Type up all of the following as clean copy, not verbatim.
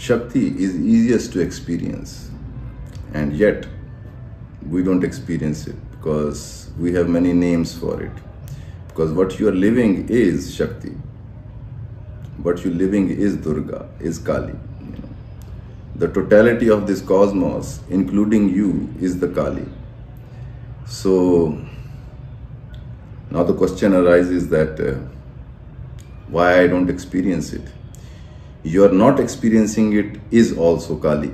Shakti is easiest to experience, and yet we don't experience it because we have many names for it. Because what you are living is Shakti, what you're living is Durga, is Kali. The totality of this cosmos, including you, is the Kali. So now the question arises that why I don't experience it. You are not experiencing it is also Kali,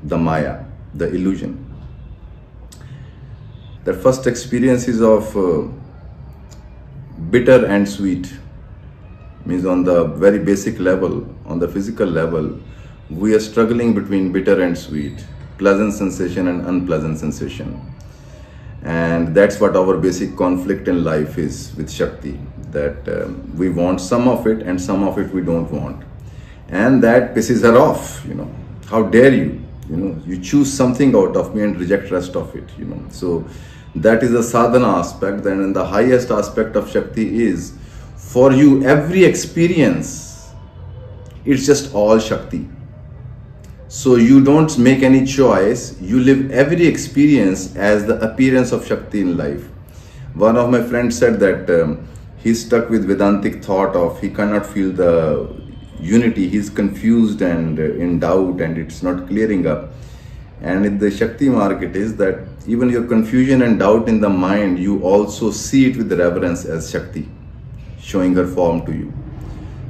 the Maya, the illusion. The first experience is of bitter and sweet. Means on the very basic level, on the physical level, we are struggling between bitter and sweet, pleasant sensation and unpleasant sensation. And that's what our basic conflict in life is with Shakti, that we want some of it and some of it we don't want. And that pisses her off, How dare you? You choose something out of me and reject rest of it, So that is the sadhana aspect. And the highest aspect of Shakti is, for you, every experience, it's just all Shakti. So you don't make any choice, you live every experience as the appearance of Shakti in life. One of my friends said that he's stuck with Vedantic thought of he cannot feel the unity, he's confused and in doubt and it's not clearing up. And in the Shakti mark it is that even your confusion and doubt in the mind, you also see it with reverence as Shakti, showing her form to you.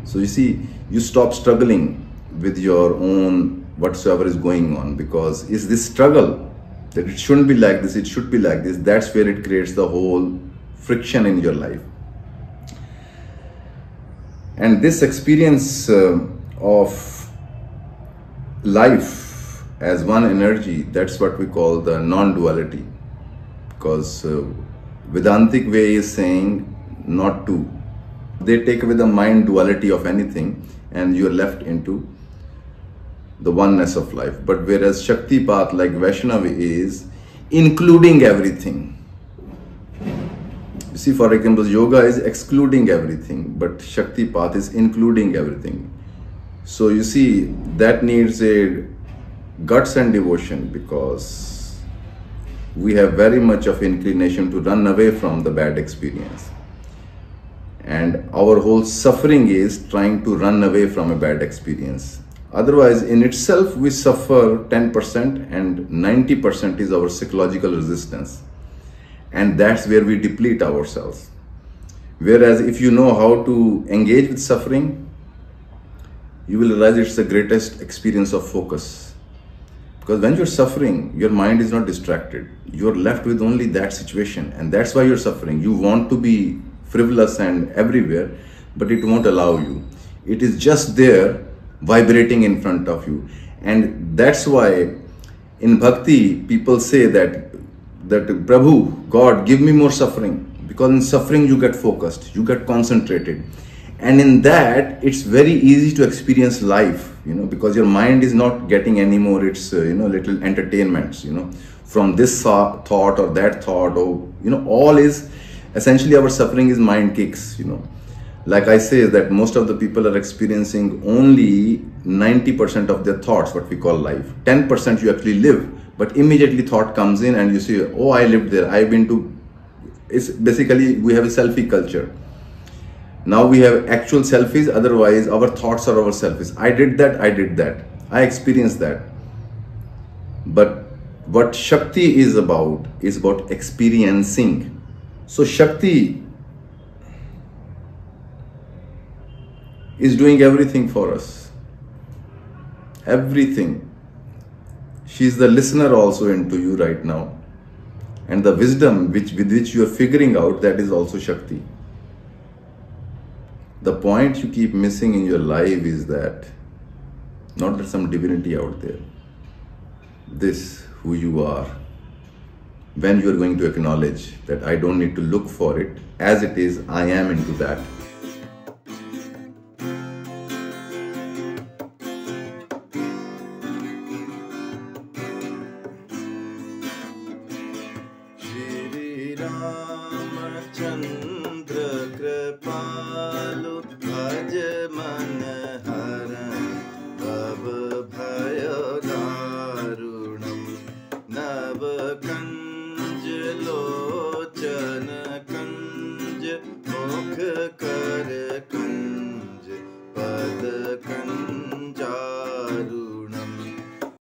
So you see, you stop struggling with your own whatsoever is going on, because is this struggle that it shouldn't be like this, it should be like this. That's where it creates the whole friction in your life. And this experience of life as one energy, that's what we call the non-duality, because Vedantic way is saying not to. They take away the mind duality of anything and you're left into the oneness of life. But whereas Shakti path like Vaishnavi is including everything. You see, for example, yoga is excluding everything, but Shakti path is including everything. So you see, that needs a guts and devotion, because we have very much of inclination to run away from the bad experience. And our whole suffering is trying to run away from a bad experience. Otherwise, in itself, we suffer 10% and 90% is our psychological resistance. And that's where we deplete ourselves. Whereas if you know how to engage with suffering, you will realize it's the greatest experience of focus. Because when you're suffering, your mind is not distracted. You're left with only that situation. And that's why you're suffering. You want to be frivolous and everywhere, but it won't allow you. It is just there, vibrating in front of you. And that's why in bhakti people say that Prabhu, God, give me more suffering, because in suffering you get focused, you get concentrated, and in that it's very easy to experience life, because your mind is not getting any more its little entertainments, from this thought or that thought, or all is essentially our suffering is mind kicks, Like I say, that most of the people are experiencing only 90% of their thoughts, what we call life. 10% you actually live, but immediately thought comes in and you say, oh, I lived there, I've been to, it's basically, we have a selfie culture. Now we have actual selfies, otherwise our thoughts are our selfies. I did that, I experienced that. But what Shakti is about experiencing. So Shakti is doing everything for us. Everything. She is the listener also into you right now. And the wisdom with which you are figuring out, that is also Shakti. The point you keep missing in your life is that not that some divinity out there. This, who you are. When you are going to acknowledge that I don't need to look for it, as it is, I am into that. Kripālu bhaj man haran bhava तव कंज लोचन कंज मुख कर कंज पद